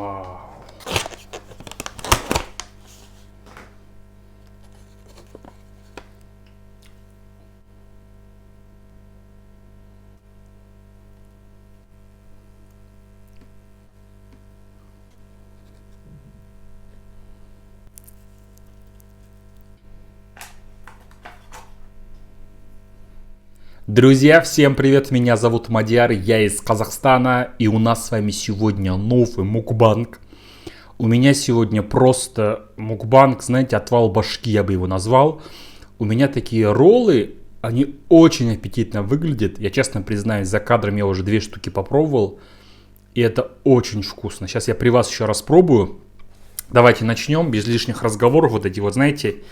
Вау. Друзья, всем привет, меня зовут Мадьяр, я из Казахстана, и у нас с вами сегодня новый мукбанг. У меня сегодня просто мукбанг, знаете, отвал башки я бы его назвал. У меня такие роллы, они очень аппетитно выглядят, я честно признаюсь, за кадром я уже 2 штуки попробовал, и это очень вкусно. Сейчас я при вас еще раз пробую. Давайте начнем, без лишних разговоров, вот эти вот, знаете,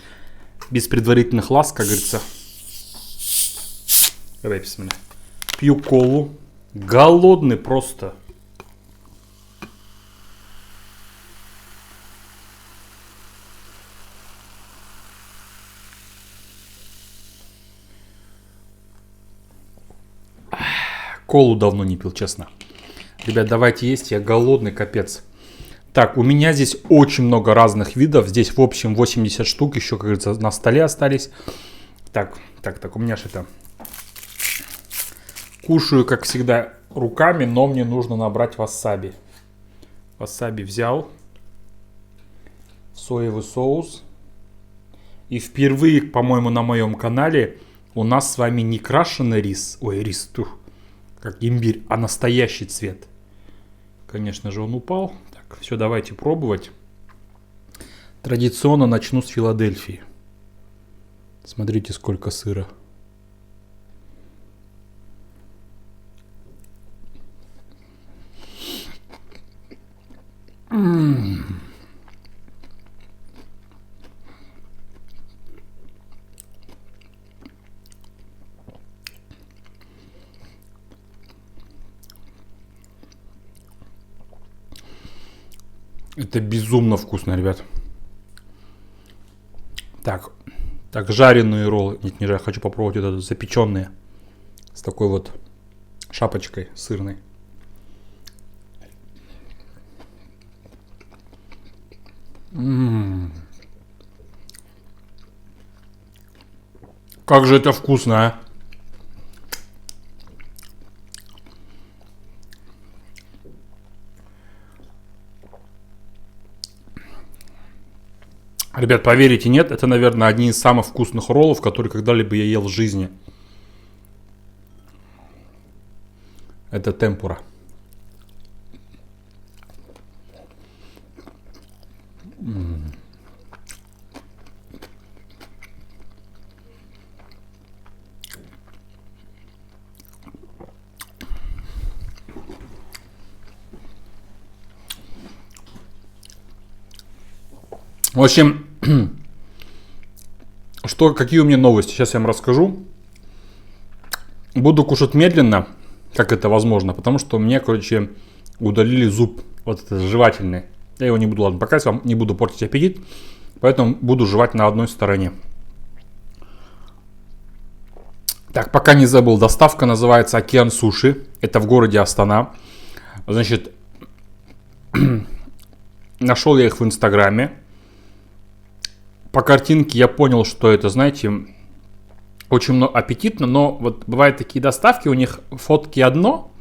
без предварительных ласк, как говорится. Давай, бисмилля. Пью колу. Голодный просто. Колу давно не пил, честно. Ребят, давайте есть, я голодный, капец. Так, у меня здесь очень много разных видов. Здесь в общем 80 штук, еще, как говорится, на столе остались. Так, у меня же это... Кушаю, как всегда, руками, но мне нужно набрать васаби. Васаби взял. Соевый соус. И впервые, по-моему, на моем канале у нас с вами не крашеный рис. Ой, рис, как имбирь, а настоящий цвет. Конечно же, он упал. Так, все, давайте пробовать. Традиционно начну с Филадельфии. Смотрите, сколько сыра. Это безумно вкусно, ребят. Так, жареные роллы. Нет, не жареные, хочу попробовать вот это запеченные. С такой вот шапочкой сырной. Как же это вкусно, а? Ребят, поверите, нет, это, наверное, одни из самых вкусных роллов, которые когда-либо я ел в жизни. Это темпура. В общем, какие у меня новости, сейчас я вам расскажу. Буду кушать медленно, как это возможно, потому что мне, короче, удалили зуб, вот этот жевательный. Я его не буду, ладно, показывать вам, не буду портить аппетит, поэтому буду жевать на одной стороне. Так, пока не забыл, доставка называется Океан Суши, это в городе Астана. Значит, нашел я их в Инстаграме. По картинке я понял, что это, знаете, очень аппетитно, но вот бывают такие доставки, у них фотки одно,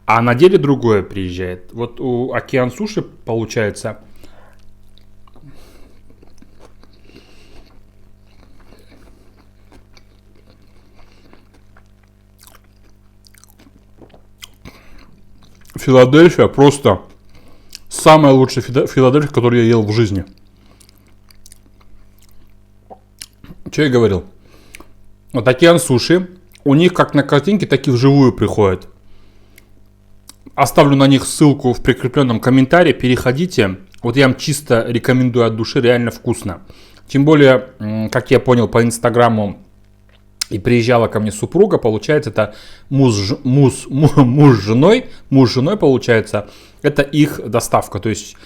а на деле другое приезжает. Вот у Океан Суши получается... Филадельфия просто самая лучшая Филадельфия, которую я ел в жизни. Что я говорил? Вот Океан Суши, у них как на картинке, так и вживую приходят. Оставлю на них ссылку в прикрепленном комментарии, переходите. Вот я вам чисто рекомендую от души, реально вкусно. Тем более, как я понял по инстаграму, и приезжала ко мне супруга, получается, это муж с женой, получается, это их доставка. То есть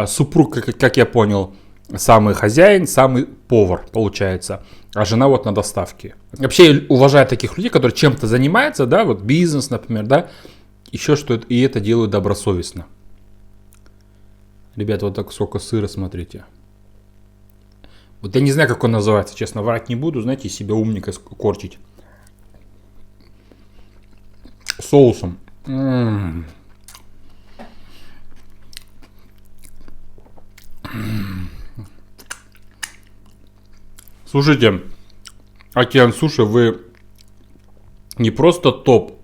супруг, как я понял, самый хозяин, самый повар, получается. А жена вот на доставке. Вообще я уважаю таких людей, которые чем-то занимаются, да, вот бизнес, например, да, еще что-то, и это делают добросовестно. Ребят, вот так сколько сыра, смотрите. Вот я не знаю, как он называется, честно, врать не буду, знаете, себя умника корчить. Соусом. Слушайте, Океан Суши, вы не просто топ,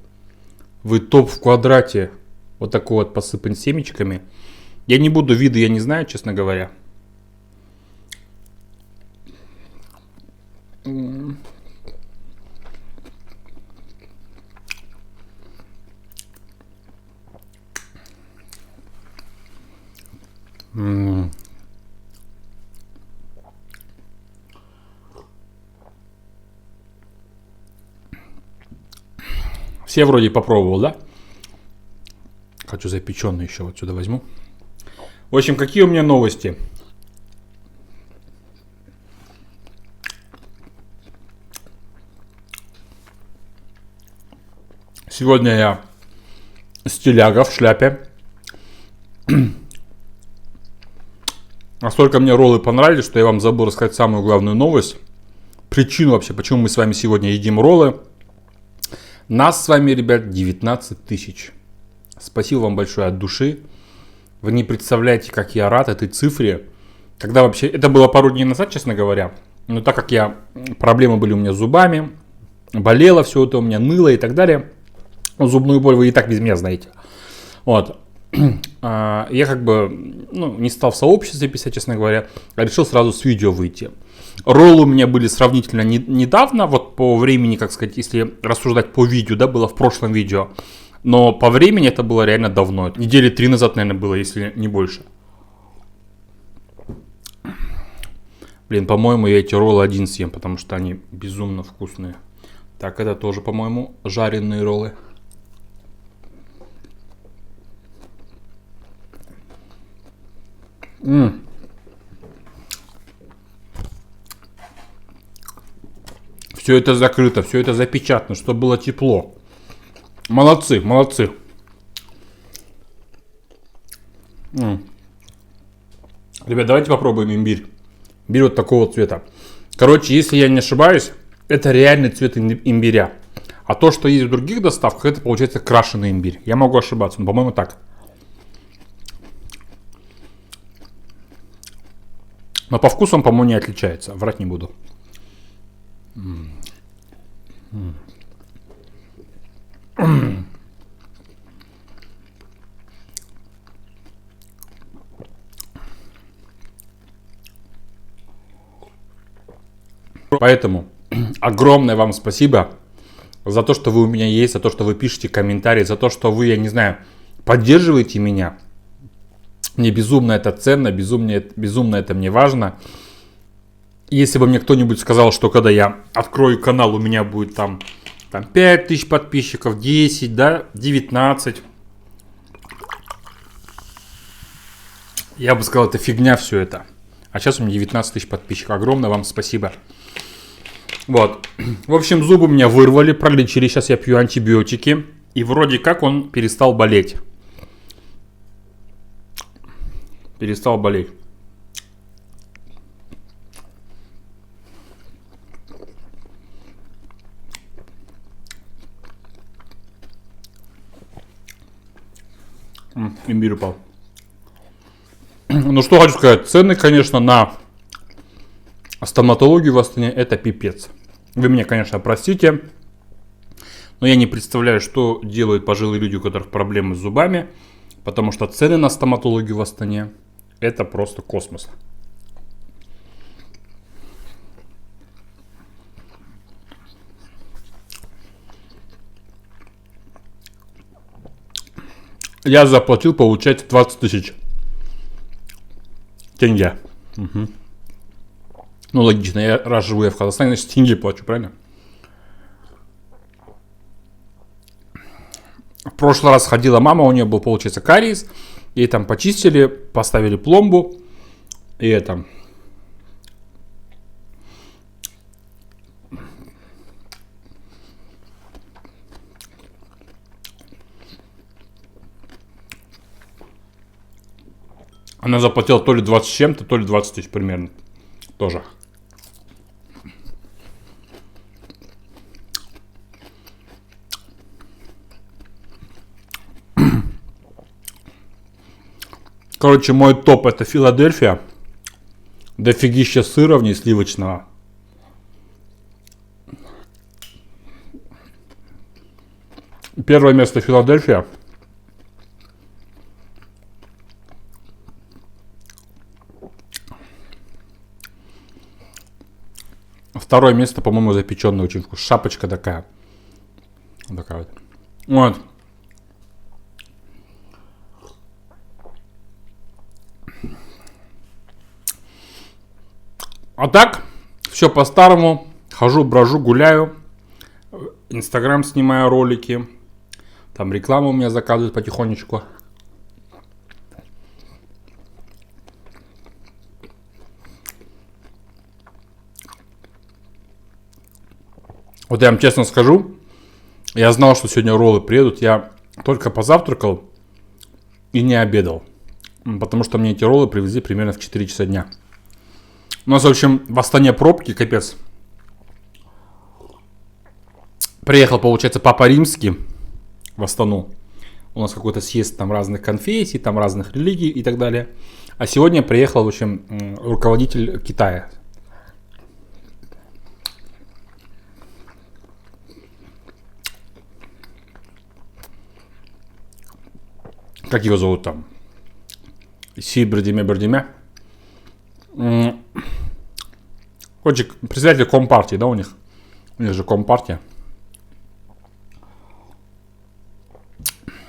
вы топ в квадрате. Вот такой вот посыпан семечками. Я не буду виды, я не знаю, честно говоря. Все вроде попробовал, да? Хочу запеченный еще вот сюда возьму. В общем, какие у меня новости? Сегодня я стиляга в шляпе. Настолько мне роллы понравились, что я вам забыл рассказать самую главную новость. Причину вообще, почему мы с вами сегодня едим роллы. Нас с вами, ребят, 19 тысяч. Спасибо вам большое от души. Вы не представляете, как я рад этой цифре. Когда вообще... Это было пару дней назад, честно говоря. Но так как проблемы были у меня с зубами. Болело все это у меня, ныло и так далее. Зубную боль вы и так без меня знаете. Вот. Я как бы не стал в сообществе писать, честно говоря. А решил сразу с видео выйти. Роллы у меня были сравнительно недавно. Вот по времени, как сказать, если рассуждать по видео, да, было в прошлом видео. Но по времени это было реально давно. Недели 3 назад, наверное, было, если не больше. Блин, по-моему, я эти роллы один съем, потому что они безумно вкусные. Так, это тоже, по-моему, жареные роллы. Все это закрыто, все это запечатано, чтобы было тепло. Молодцы, молодцы. Ребят, давайте попробуем имбирь. Имбирь вот такого цвета. Короче, если я не ошибаюсь, это реальный цвет имбиря. А то, что есть в других доставках, это получается крашеный имбирь. Я могу ошибаться, но по-моему так. Но по вкусу он, по-моему, не отличается. Врать не буду. Поэтому огромное вам спасибо за то, что вы у меня есть, за то, что вы пишете комментарии, за то, что вы, я не знаю, поддерживаете меня. Мне безумно это ценно, безумно это мне важно. Если бы мне кто-нибудь сказал, что когда я открою канал, у меня будет там 5000 подписчиков, 10, да, 19. Я бы сказал, это фигня все это. А сейчас у меня 19 тысяч подписчиков. Огромное вам спасибо. Вот. В общем, зубы у меня вырвали, пролечили. Сейчас я пью антибиотики. И вроде как он перестал болеть. Перестал болеть. Имбирь упал. Ну что хочу сказать. Цены, конечно, на стоматологию в Астане это пипец. Вы меня, конечно, простите. Но я не представляю, что делают пожилые люди, у которых проблемы с зубами. Потому что цены на стоматологию в Астане это просто космос. Я заплатил, получается, 20 тысяч тенге. Угу. Ну, логично, раз живу я в Казахстане, значит, тенге плачу, правильно? В прошлый раз ходила мама, у нее был, получается, кариес. Ей там почистили, поставили пломбу. И это... Она заплатила то ли 20 с чем-то, то ли 20 тысяч примерно. Тоже. Короче, мой топ это Филадельфия. Дофигища сыра в ней сливочного. Первое место Филадельфия. Второе место, по-моему, запеченный очень вкус. Шапочка такая. Вот такая вот. Вот. А так, все по-старому. Хожу, брожу, гуляю. Инстаграм снимаю ролики. Там рекламу у меня заказывают потихонечку. Вот я вам честно скажу, я знал, что сегодня роллы приедут. Я только позавтракал и не обедал. Потому что мне эти роллы привезли примерно в 4 часа дня. У нас, в общем, в Астане пробки, капец. Приехал, получается, Папа Римский в Астану. У нас какой-то съезд там разных конфессий, там разных религий и так далее. А сегодня приехал, в общем, руководитель Китая. Как его зовут там? Си Бердиме. Короче, председатель Компартии, да, у них? У них же Компартия.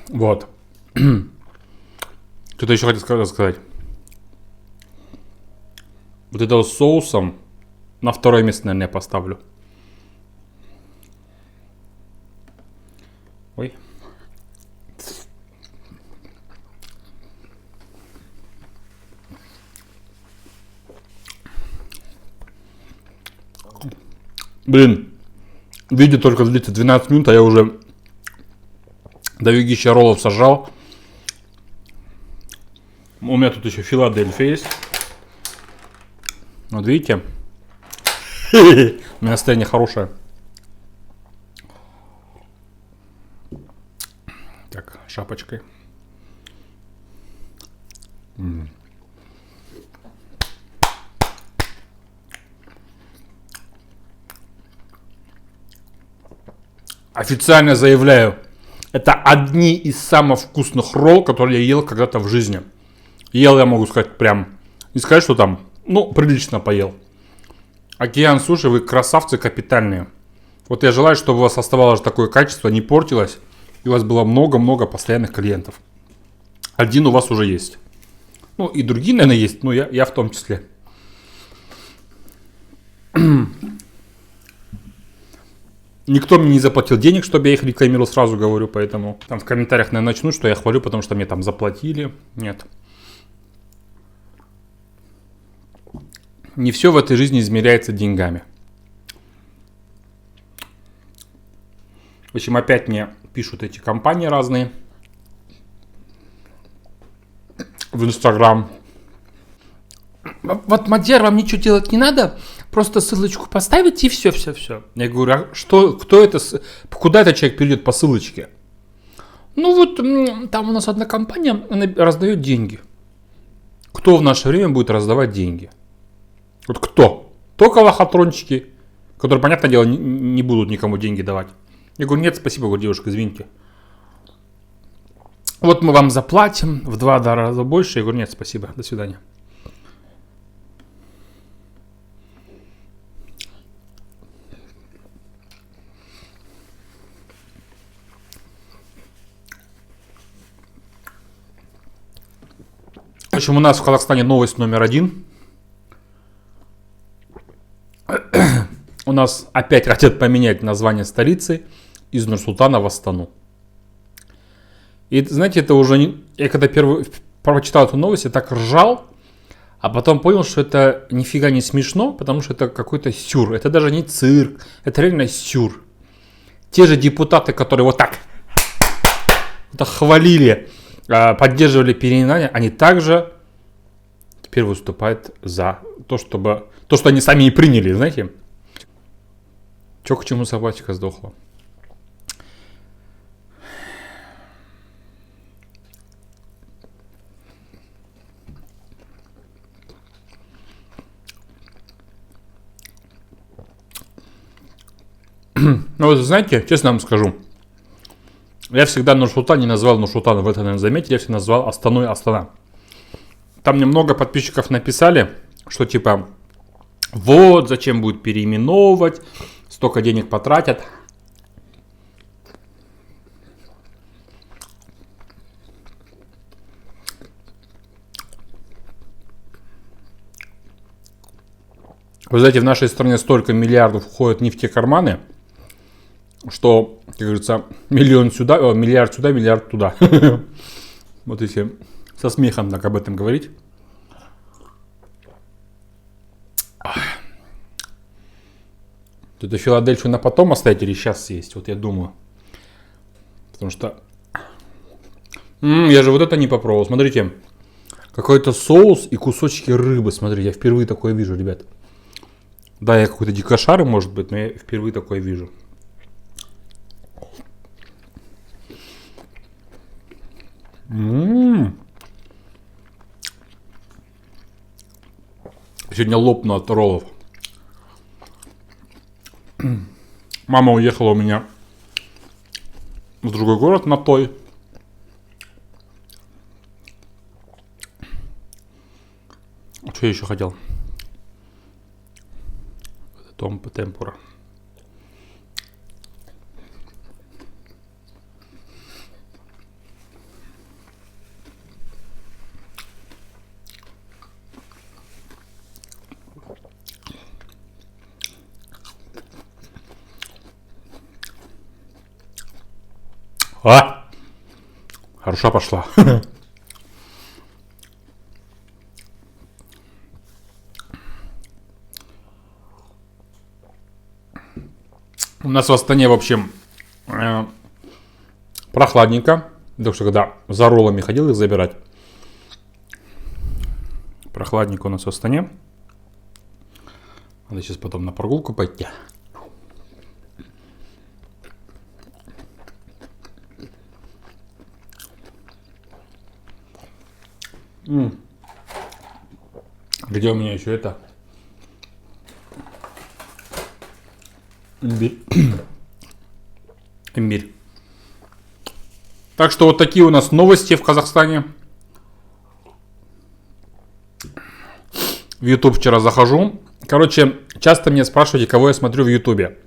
Вот. Что-то еще хотел сказать. Вот этого с соусом на второе место, наверное, я поставлю. Ой. Блин, видео только длится 12 минут, а я уже дофигища роллов сажал. У меня тут еще Филадельфия есть. Вот видите? У меня настроение хорошее. Так, шапочкой. Официально заявляю, это одни из самых вкусных ролл, которые я ел когда-то в жизни. Ел, я могу сказать, прям, не сказать, что там, ну, прилично поел. Океан Суши, вы красавцы капитальные. Вот я желаю, чтобы у вас оставалось такое качество, не портилось, и у вас было много-много постоянных клиентов. Один у вас уже есть. Ну, и другие, наверное, есть, но я в том числе. Никто мне не заплатил денег, чтобы я их рекламировал, сразу говорю, поэтому там в комментариях, наверное, начну, что я хвалю, потому что мне там заплатили. Нет. Не все в этой жизни измеряется деньгами. В общем, опять мне пишут эти компании разные в Инстаграм. Вот, Мадьяр, вам ничего делать не надо, просто ссылочку поставить и все. Я говорю, а что, кто это, куда этот человек перейдет по ссылочке? Ну вот, там у нас одна компания, она раздает деньги. Кто в наше время будет раздавать деньги? Вот кто? Только лохотрончики, которые, понятное дело, не будут никому деньги давать. Я говорю, нет, спасибо, говорю, девушка, извините. Вот мы вам заплатим в 2 раза больше. Я говорю, нет, спасибо, до свидания. В общем, у нас в Казахстане новость номер 1. У нас опять хотят поменять название столицы из Нур-Султана в Астану. И знаете, это уже не... Я когда первый прочитал эту новость, я так ржал, а потом понял, что это нифига не смешно, потому что это какой-то сюр. Это даже не цирк, это реально сюр. Те же депутаты, которые вот так хвалили, поддерживали переименование, они также теперь выступает за то, чтобы... То, что они сами и приняли, знаете. Чё, к чему собачка сдохла? Ну вот знаете, честно вам скажу, я всегда Нур-Султан не назвал Нур-Султана, вы это, наверное, заметили, я всегда назвал Астаной Астана. Там мне много подписчиков написали, что типа, вот, зачем будет переименовывать, столько денег потратят. Вы знаете, в нашей стране столько миллиардов уходит не в те карманы, что, как говорится, миллиард сюда, миллиард туда. Вот если со смехом так об этом говорить. Это Филадельфию на потом оставить или сейчас съесть? Вот я думаю. Потому что... я же вот это не попробовал. Смотрите. Какой-то соус и кусочки рыбы. Смотрите, я впервые такое вижу, ребят. Да, я какой-то дикошар, может быть, но я впервые такое вижу. Сегодня лопну от роллов. Мама уехала у меня в другой город на той. Что я еще хотел? Темпура. Хороша пошла. У нас в Астане, в общем, прохладненько. Так что, когда за роллами ходил их забирать, прохладненько у нас в Астане. Надо сейчас потом на прогулку пойти. Где у меня еще это? Имбирь. Имбирь. Так что вот такие у нас новости в Казахстане. В YouTube вчера захожу. Короче, часто меня спрашиваете, кого я смотрю в YouTube.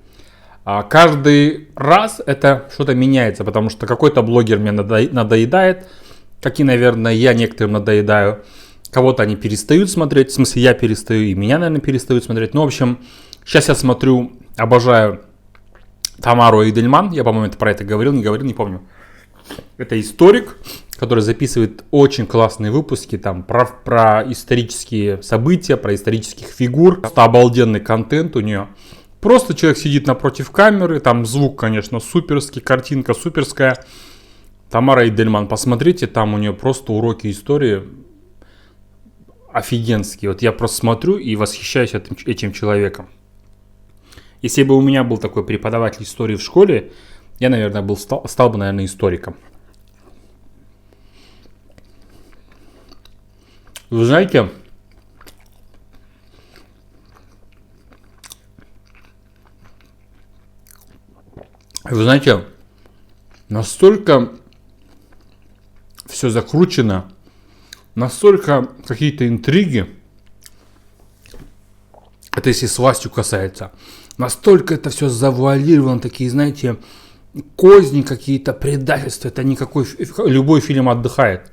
Каждый раз это что-то меняется, потому что какой-то блогер мне надоедает. Как и, наверное, я некоторым надоедаю. Кого-то они перестают смотреть. В смысле, я перестаю, и меня, наверное, перестают смотреть. Ну, в общем, сейчас я смотрю, обожаю Тамару Эйдельман. Я, по-моему, про это говорил, не помню. Это историк, который записывает очень классные выпуски там про исторические события, про исторических фигур. Это обалденный контент у нее. Просто человек сидит напротив камеры, там звук, конечно, суперский, картинка суперская. Тамара Эйдельман, посмотрите, там у нее просто уроки истории офигенские. Вот я просто смотрю и восхищаюсь этим человеком. Если бы у меня был такой преподаватель истории в школе, я, наверное, стал бы, наверное, историком. Вы знаете, настолько все закручено, настолько какие-то интриги, это если с властью касается, настолько это все завуалировано, такие, знаете, козни какие-то, предательства, это никакой, любой фильм отдыхает.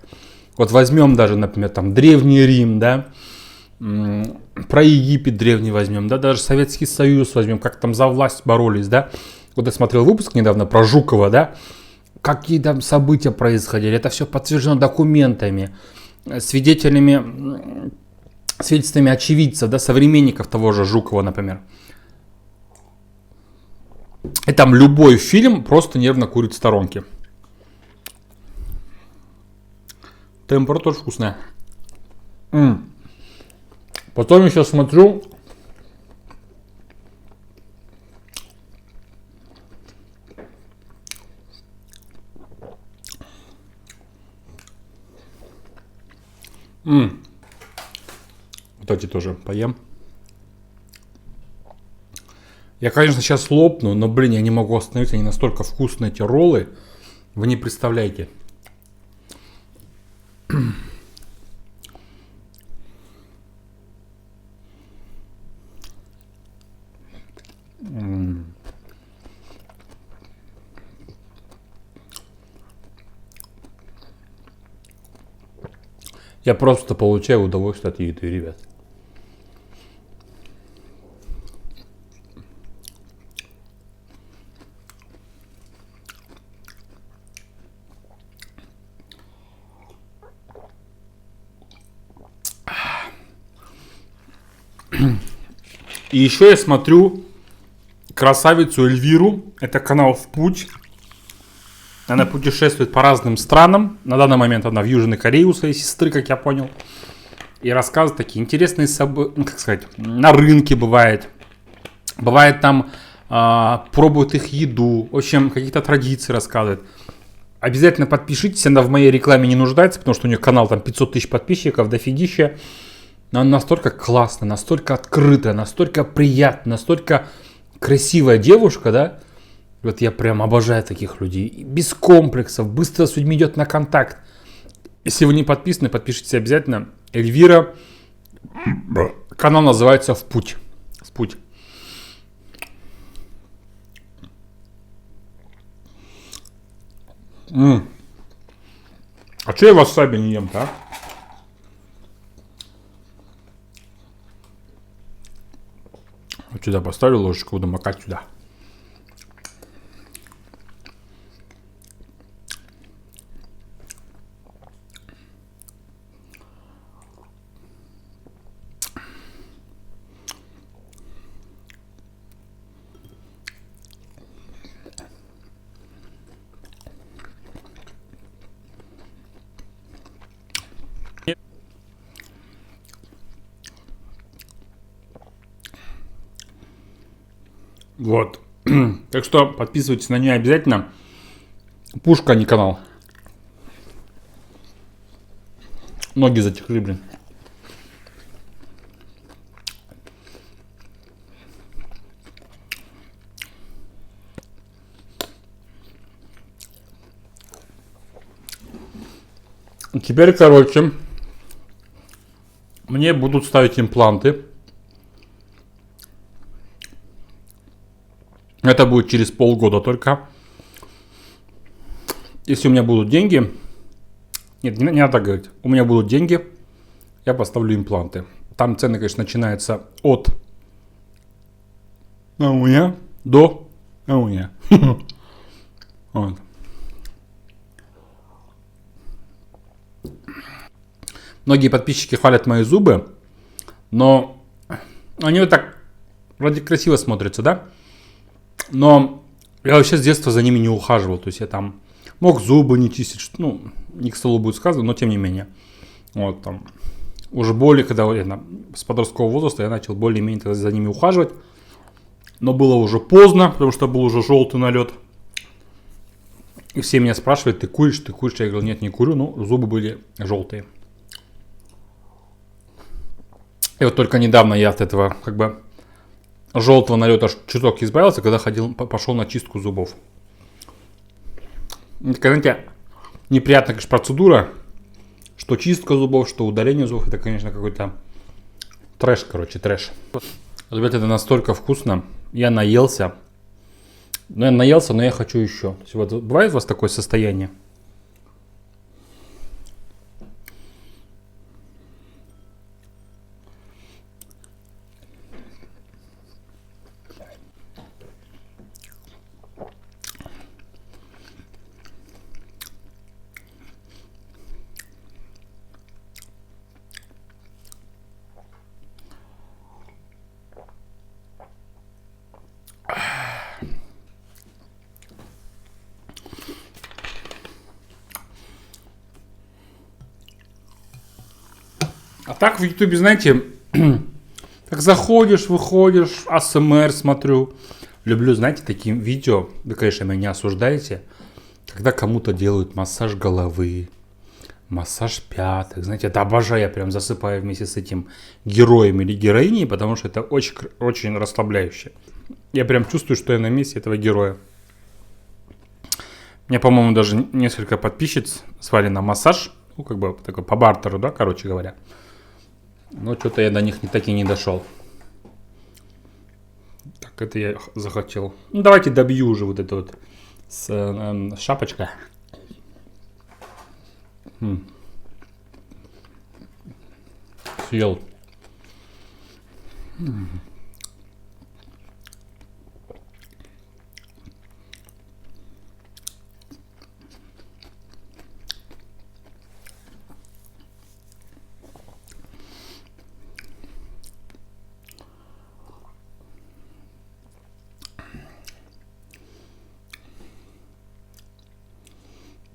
Вот возьмем даже, например, там Древний Рим, да, про Египет древний возьмем, да, даже Советский Союз возьмем, как там за власть боролись, да. Вот я смотрел выпуск недавно про Жукова, да, какие там события происходили, это все подтверждено документами, свидетельствами очевидцев, да, современников того же Жукова, например. И там любой фильм просто нервно курит в сторонке. Темпура тоже вкусная. Потом еще смотрю. Вот эти тоже поем. Я, конечно, сейчас лопну, но, блин, я не могу остановиться. Они настолько вкусные, эти роллы. Вы не представляете. Я просто получаю удовольствие от еды, ребят. И еще я смотрю красавицу Эльвиру. Это канал «В путь». Она путешествует по разным странам. На данный момент она в Южной Корее у своей сестры, как я понял. И рассказывает такие интересные события, ну, как сказать, на рынке бывает. Бывает там, пробует их еду. В общем, какие-то традиции рассказывает. Обязательно подпишитесь, она в моей рекламе не нуждается, потому что у нее канал там 500 тысяч подписчиков, дофигища. Но она настолько классная, настолько открытая, настолько приятная, настолько красивая девушка, да. Вот я прям обожаю таких людей. Без комплексов, быстро с людьми идет на контакт. Если вы не подписаны, подпишитесь обязательно. Эльвира. Канал называется «В путь». «В путь». А что я васаби не ем-то, а? Вот сюда поставлю ложечку, буду макать сюда. Вот. Так что подписывайтесь на нее обязательно. Пушка, а не канал. Ноги затекли, блин. Теперь, короче, мне будут ставить импланты. Это будет через полгода только. Если у меня будут деньги... Нет, не надо так говорить. У меня будут деньги, я поставлю импланты. Там цены, конечно, начинаются от... до... Вот. Многие подписчики хвалят мои зубы, но они вот так вроде красиво смотрятся, да? Но я вообще с детства за ними не ухаживал. То есть я там мог зубы не чистить, ну, не к столу будет сказано, но тем не менее. Вот там уже более, когда я с подросткового возраста я начал более-менее за ними ухаживать. Но было уже поздно, потому что был уже желтый налет. И все меня спрашивают, ты куришь, ты куришь? Я говорю, нет, не курю, но зубы были желтые. И вот только недавно я от этого как бы желтого налета чуток избавился, когда пошел на чистку зубов. Знаете, неприятная, конечно, процедура, что чистка зубов, что удаление зубов, это, конечно, какой-то трэш, короче, трэш. Ребята, это настолько вкусно, я наелся. Но я хочу еще. То есть, вот, бывает у вас такое состояние? А так в Ютубе, знаете, Так заходишь, выходишь, АСМР смотрю. Люблю, знаете, такие видео, вы, конечно, меня осуждаете, когда кому-то делают массаж головы, массаж пяток. Знаете, это обожаю, я прям засыпаю вместе с этим героем или героиней, потому что это очень, очень расслабляюще. Я прям чувствую, что я на месте этого героя. Мне, по-моему, даже несколько подписчиц звали на массаж, ну, как бы такой по бартеру, да, короче говоря. Но что-то я до них так и не дошел. Так, это я захотел. Ну, давайте добью уже вот это вот с шапочкой. Съел.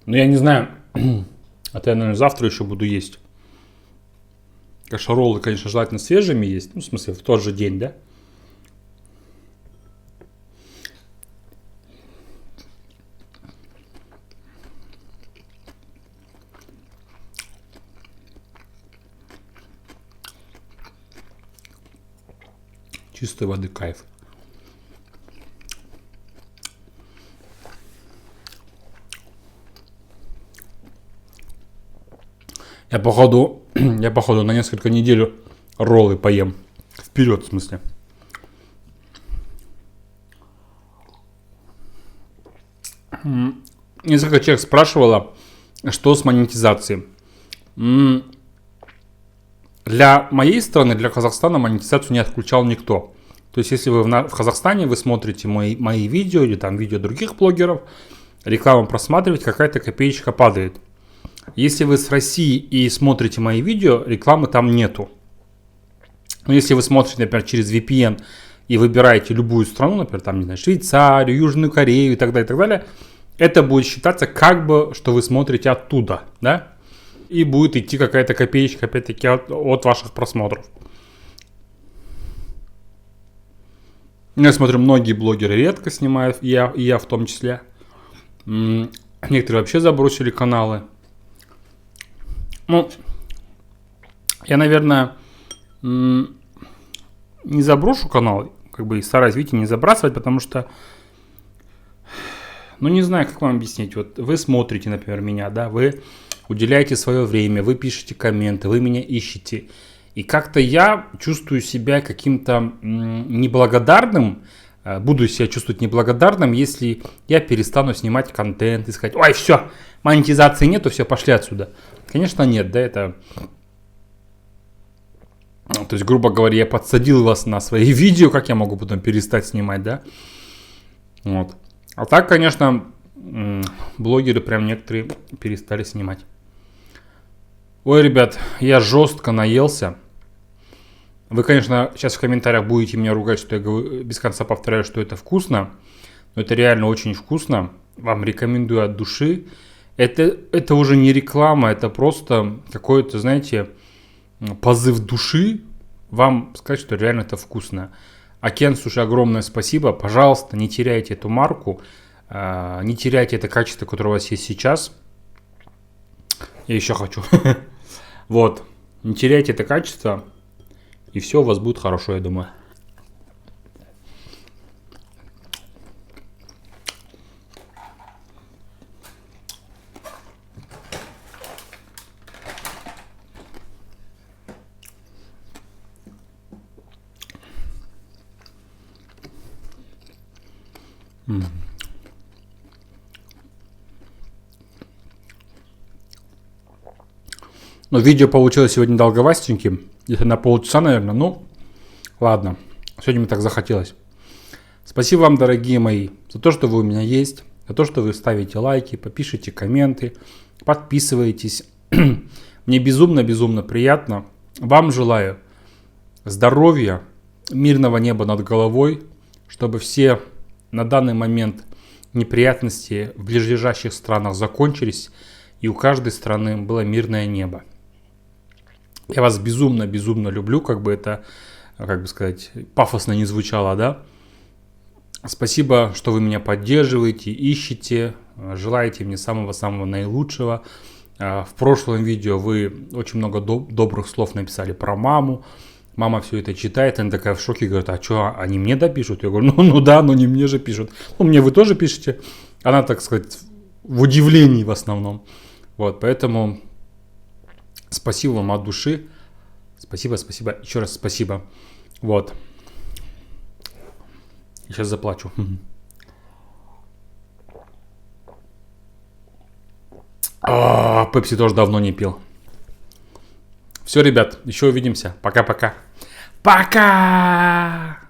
Ну, я не знаю, это я, наверное, завтра еще буду есть. Конечно, роллы, конечно, желательно свежими есть. Ну, в смысле, в тот же день, да? Чистой воды кайф. Я походу на несколько недель роллы поем. Вперед, в смысле. Несколько человек спрашивало, что с монетизацией. Для моей страны, для Казахстана, монетизацию не отключал никто. То есть, если вы в Казахстане, вы смотрите мои видео или там видео других блогеров, рекламу просматриваете, какая-то копеечка падает. Если вы с России и смотрите мои видео, рекламы там нету. Но если вы смотрите, например, через VPN и выбираете любую страну, например, там, не знаю, Швейцарию, Южную Корею и так далее, это будет считаться как бы, что вы смотрите оттуда, да? И будет идти какая-то копеечка, опять-таки, от ваших просмотров. Я смотрю, многие блогеры редко снимают, и я в том числе. Некоторые вообще забросили каналы. Ну, я, наверное, не заброшу канал, как бы и стараюсь, видите, не забрасывать, потому что, ну, не знаю, как вам объяснить. Вот вы смотрите, например, меня, да, вы уделяете свое время, вы пишете комменты, вы меня ищете. И как-то я чувствую себя каким-то неблагодарным, буду себя чувствовать неблагодарным, если я перестану снимать контент и сказать: ой, все, монетизации нету, все, пошли отсюда. Конечно, нет, да, это... То есть, грубо говоря, я подсадил вас на свои видео, как я могу потом перестать снимать, да? Вот. А так, конечно, блогеры прям некоторые перестали снимать. Ой, ребят, я жестко наелся. Вы, конечно, сейчас в комментариях будете меня ругать, что я без конца повторяю, что это вкусно. Но это реально очень вкусно. Вам рекомендую от души. Это уже не реклама, это просто какой-то, знаете, позыв души. Вам сказать, что реально это вкусно. Акен, слушай, огромное спасибо. Пожалуйста, не теряйте эту марку. Не теряйте это качество, которое у вас есть сейчас. Я еще хочу. Вот. Не теряйте это качество. И все у вас будет хорошо, я думаю. Но видео получилось сегодня долговастеньким. Где-то на полчаса, наверное. Ну, ладно. Сегодня мне так захотелось. Спасибо вам, дорогие мои, за то, что вы у меня есть. За то, что вы ставите лайки, попишите комменты, подписываетесь. Мне безумно приятно. Вам желаю здоровья, мирного неба над головой, чтобы все на данный момент неприятности в ближайших странах закончились, и у каждой страны было мирное небо. Я вас безумно люблю, как бы это, как бы сказать, пафосно не звучало, да. Спасибо, что вы меня поддерживаете, ищете, желаете мне самого-самого наилучшего. В прошлом видео вы очень много добрых слов написали про маму. Мама все это читает, она такая в шоке, говорит, а что, они мне допишут? Я говорю, ну да, но не мне же пишут. Ну, мне вы тоже пишете. Она, так сказать, в удивлении в основном. Вот, поэтому спасибо вам от души. Спасибо, еще раз спасибо. Вот. Сейчас заплачу. Пепси тоже давно не пил. Все, ребят, еще увидимся. Пока-пока. Пока!